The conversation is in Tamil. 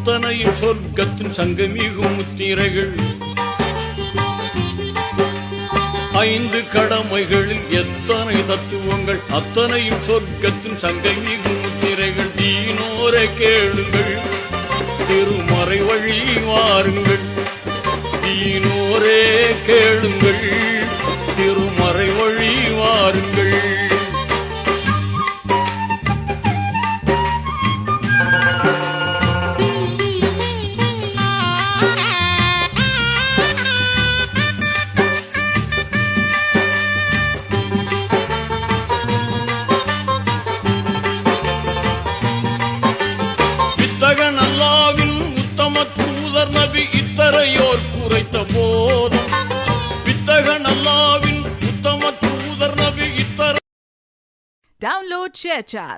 அத்தனையும் சொர்க்கத்தின் சங்கமிகும் முத்திரைகள். 5 கடமைகளில் எத்தனை தத்துவங்கள், அத்தனையும் சொர்க்கத்தின் சங்கமிகும் முத்திரைகள். தீனோரை கேளுங்கள், திருமறை வழி வாருங்கள். தீனோரே கேளுங்கள், திருமறை வழி வாருங்கள். வித்தகன் அல்லாவின் உத்தம தூதர் நபி இத்தரையோர் குறைத்த போதும். வித்தகன் அல்லாவின் உத்தம தூதர் நபி இத்தரை. Download ShareChat.